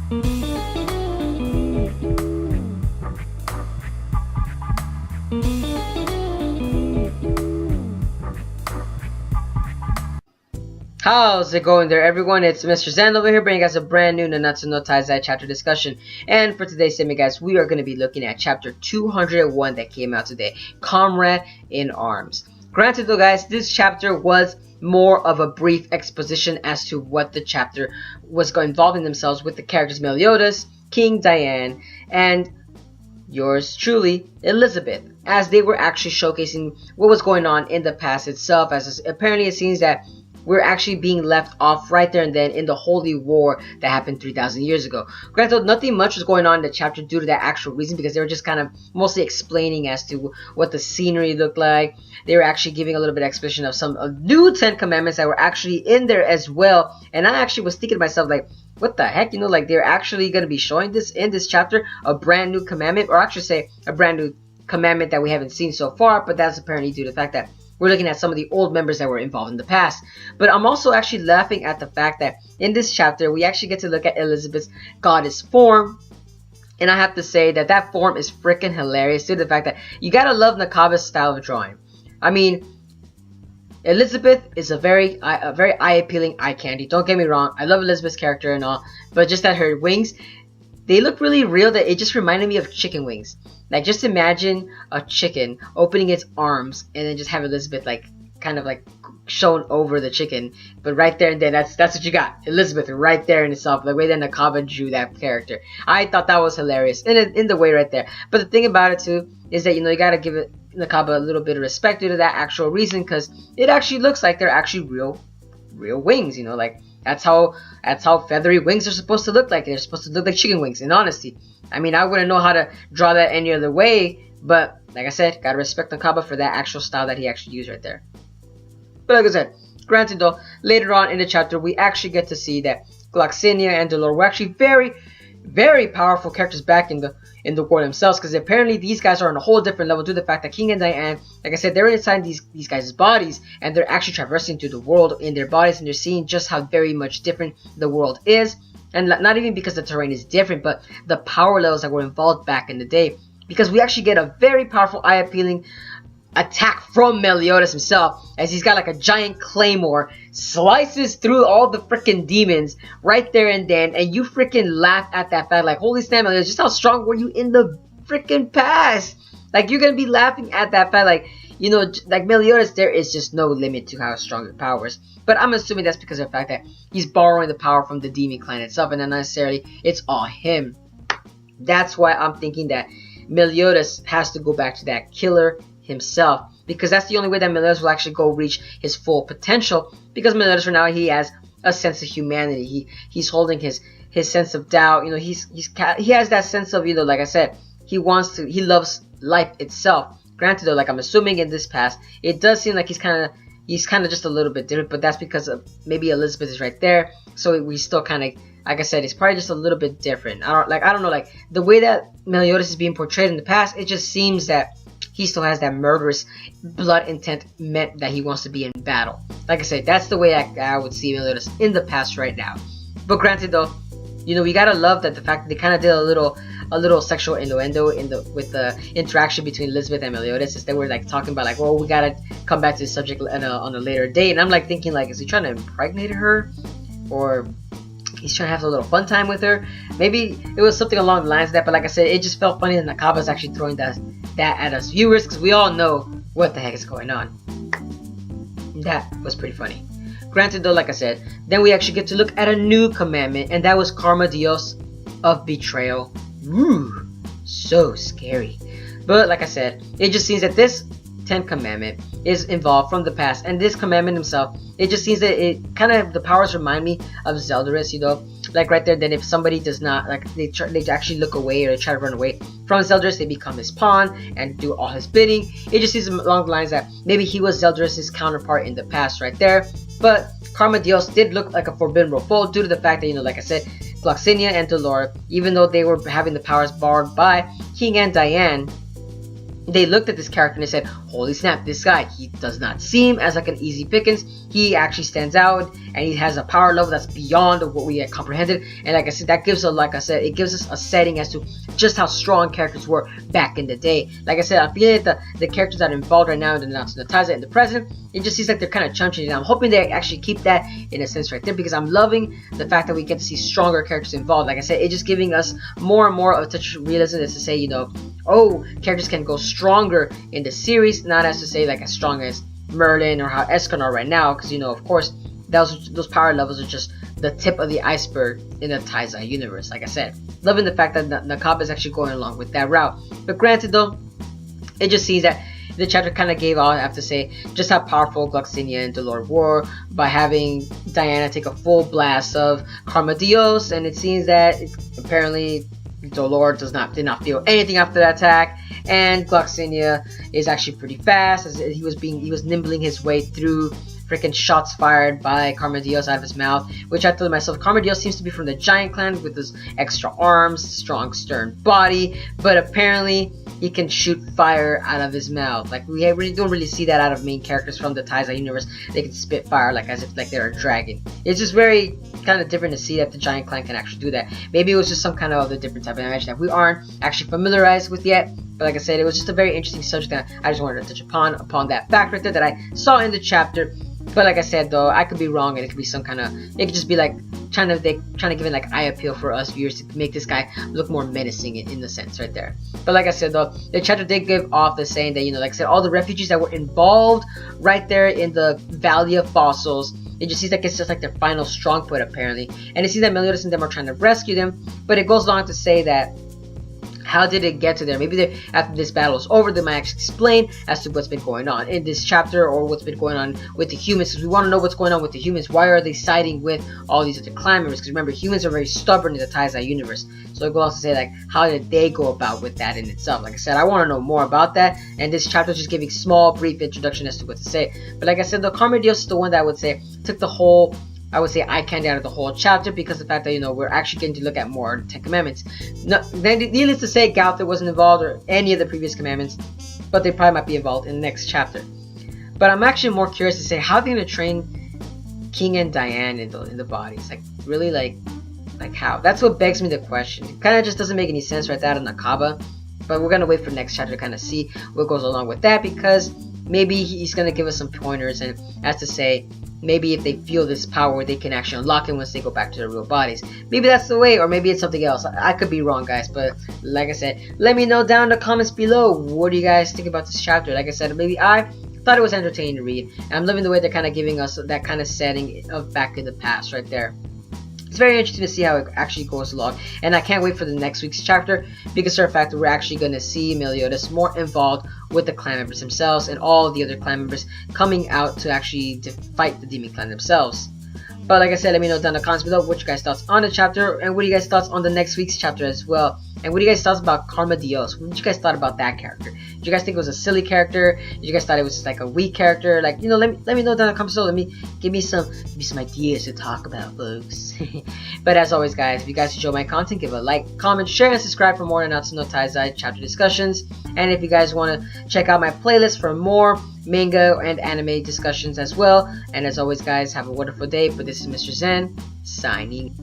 How's it going there, everyone? It's Mr. Zen over here bringing us a brand new Nanatsu no Taizai chapter discussion. And for today's segment, guys, we are going to be looking at chapter 201 that came out today, Comrade in Arms. Granted though, guys, this chapter was more of a brief exposition as to what the chapter was involving themselves with the characters Meliodas, King Diane, and yours truly, Elizabeth, as they were actually showcasing what was going on in the past itself, as apparently it seems that we're actually being left off right there and then in the Holy War that happened 3,000 years ago. Granted, nothing much was going on in the chapter due to that actual reason, because they were just kind of mostly explaining as to what the scenery looked like. They were actually giving a little bit of exposition of some new 10 commandments that were actually in there as well. And I actually was thinking to myself, like, what the heck, you know, like they're actually going to be showing this in this chapter, a brand new commandment, or actually say a brand new commandment that we haven't seen so far, but that's apparently due to the fact that we're looking at some of the old members that were involved in the past. But I'm also actually laughing at the fact that in this chapter, we actually get to look at Elizabeth's goddess form. And I have to say that that form is freaking hilarious due to the fact that you gotta love Nakaba's style of drawing. I mean, Elizabeth is a very eye-appealing eye candy. Don't get me wrong, I love Elizabeth's character and all, but just that her wings, they look really real, that it just reminded me of chicken wings. Like, just imagine a chicken opening its arms and then just have Elizabeth, like, kind of like shown over the chicken. But right there and then, that's what you got. Elizabeth right there in itself. The way that Nakaba drew that character. I thought that was hilarious. In the way right there. But the thing about it, too, is that, you know, you gotta give it Nakaba a little bit of respect due to that actual reason. Because it actually looks like they're actually real wings, you know, like, that's how feathery wings are supposed to look like. They're supposed to look like chicken wings, in honesty. I mean, I wouldn't know how to draw that any other way, but like I said, gotta respect Nakaba for that actual style that he actually used right there. But like I said, granted though, later on in the chapter, we actually get to see that Gloxinia and Dolor were actually very powerful characters back in the war themselves, because apparently these guys are on a whole different level due to the fact that King and Diane, like I said, they're inside these guys' bodies, and they're actually traversing through the world in their bodies, and they're seeing just how very much different the world is. And not even because the terrain is different, but the power levels that were involved back in the day. Because we actually get a very powerful, eye-appealing attack from Meliodas himself, as he's got like a giant claymore, slices through all the freaking demons right there and then, and you freaking laugh at that fact, like, holy snap, Meliodas, just how strong were you in the freaking past? Like, you're gonna be laughing at that fact, like, you know, like Meliodas, there is just no limit to how strong your power is. But I'm assuming that's because of the fact that he's borrowing the power from the demon clan itself, and not necessarily it's all him. That's why I'm thinking that Meliodas has to go back to that killer himself, because that's the only way that Meliodas will actually go reach his full potential. Because Meliodas right now, he has a sense of humanity. He's holding his sense of doubt. You know, he has that sense of, you know, like I said, he loves life itself. Granted though, like I'm assuming in this past, it does seem like he's kind of just a little bit different, but that's because of maybe Elizabeth is right there, so we still kind of, like I said, it's probably just a little bit different. I don't know, like the way that Meliodas is being portrayed in the past, it just seems that he still has that murderous blood intent meant that he wants to be in battle. Like I said, that's the way I would see Meliodas in the past right now. But granted though, you know, we gotta love that the fact that they kind of did a little sexual innuendo with the interaction between Elizabeth and Meliodas, as they were like talking about like, well, we gotta come back to this subject on a later date. And I'm like thinking, like, is he trying to impregnate her, or he's trying to have a little fun time with her? Maybe it was something along the lines of that. But like I said, it just felt funny that Nakaba's actually throwing that at us viewers, because we all know what the heck is going on. That was pretty funny. Granted though, like I said, then we actually get to look at a new commandment, and that was Karma Dios of betrayal. Ooh, so scary. But like I said, it just seems that this 10th commandment is involved from the past, and this commandment himself, it just seems that it kind of, the powers remind me of Zeldris, you know, like right there. Then if somebody does not, like, they actually look away or they try to run away from Zeldris, they become his pawn and do all his bidding. It just seems along the lines that maybe he was Zeldris' counterpart in the past right there. But Karma Dios did look like a formidable foe due to the fact that, you know, like I said, Gloxinia and Dolor, even though they were having the powers borrowed by King and Diane, they looked at this character and they said, holy snap, this guy, he does not seem as like an easy pickings. He actually stands out, and he has a power level that's beyond what we had comprehended. And like I said, that gives it gives us a setting as to just how strong characters were back in the day. Like I said, I feel like the characters that are involved right now in the Nanatsu no Taizai in the present, it just seems like they're kind of chunky. I'm hoping they actually keep that in a sense right there, because I'm loving the fact that we get to see stronger characters involved. Like I said, it's just giving us more and more of a touch of realism, as to say, you know, oh, characters can go stronger in the series, not as to say like as strong as Merlin or how Escon are right now, because, you know, of course, those power levels are just the tip of the iceberg in the Taizai universe. Like I said, loving the fact that Nakaba is actually going along with that route. But granted though, it just seems that the chapter kind of gave out, I have to say, just how powerful Gloxinia and Dolor were by having Diana take a full blast of Karma Dios, and it seems that apparently Dolor did not feel anything after that attack, and Gloxinia is actually pretty fast, as he was nimbling his way through freaking shots fired by Karma Dios out of his mouth, which I thought to myself, Karma Dios seems to be from the Giant Clan with his extra arms, strong stern body, but apparently he can shoot fire out of his mouth. Like, we really don't really see that out of main characters from the Taizai universe. They can spit fire like as if like they're a dragon. It's just very kind of different to see that the Giant Clan can actually do that. Maybe it was just some kind of other different type of animation that we aren't actually familiarized with yet. But like I said, it was just a very interesting subject that I just wanted to touch upon that fact right there that I saw in the chapter. But like I said though, I could be wrong, and it could be some kind of, it could just be like trying to give it like eye appeal for us viewers to make this guy look more menacing in the sense right there. But like I said though, the chapter did give off the saying that, you know, like I said, all the refugees that were involved right there in the Valley of Fossils, it just seems like it's just like their final strong point apparently, and it seems that Meliodas and them are trying to rescue them. But it goes on to say that, how did it get to there? Maybe after this battle is over, they might actually explain as to what's been going on in this chapter, or what's been going on with the humans, because we want to know what's going on with the humans. Why are they siding with all these other clan members? Because remember, humans are very stubborn in the Taizai universe. So it goes on to say, like, how did they go about with that in itself? Like I said, I want to know more about that, and this chapter is just giving small, brief introduction as to what to say. But like I said, the Karma Dios is the one that I would say took the whole, I would say, eye candy out of the whole chapter, because of the fact that, you know, we're actually getting to look at more Ten Commandments. Needless to say, Gauther wasn't involved, or any of the previous commandments, but they probably might be involved in the next chapter. But I'm actually more curious to say, how are they going to train King and Diane in the bodies? Like, really, like how? That's what begs me the question. It kind of just doesn't make any sense right out of Nakaba, but we're going to wait for the next chapter to kind of see what goes along with that, because maybe he's going to give us some pointers, and as to say, maybe if they feel this power, they can actually unlock it once they go back to their real bodies. Maybe that's the way, or maybe it's something else. I could be wrong, guys, but like I said, let me know down in the comments below. What do you guys think about this chapter? Like I said, maybe I thought it was entertaining to read, and I'm loving the way they're kind of giving us that kind of setting of back in the past right there. It's very interesting to see how it actually goes along, and I can't wait for the next week's chapter, because of the fact that we're actually going to see Meliodas more involved with the clan members themselves, and all the other clan members coming out to actually fight the demon clan themselves. But like I said, let me know down in the comments below what you guys thoughts on the chapter, and what do you guys thoughts on the next week's chapter as well. And what do you guys thoughts about Karma Dios? What did you guys thought about that character? Did you guys think it was a silly character? Did you guys thought it was just like a weak character? Like, you know, let me know down in the comments below. Give me some ideas to talk about, folks. But as always, guys, if you guys enjoy my content, give a like, comment, share, and subscribe for more Nanatsu no Taizai chapter discussions. And if you guys want to check out my playlist for more manga and anime discussions as well. And as always, guys, have a wonderful day. But this is Mr. Zen, signing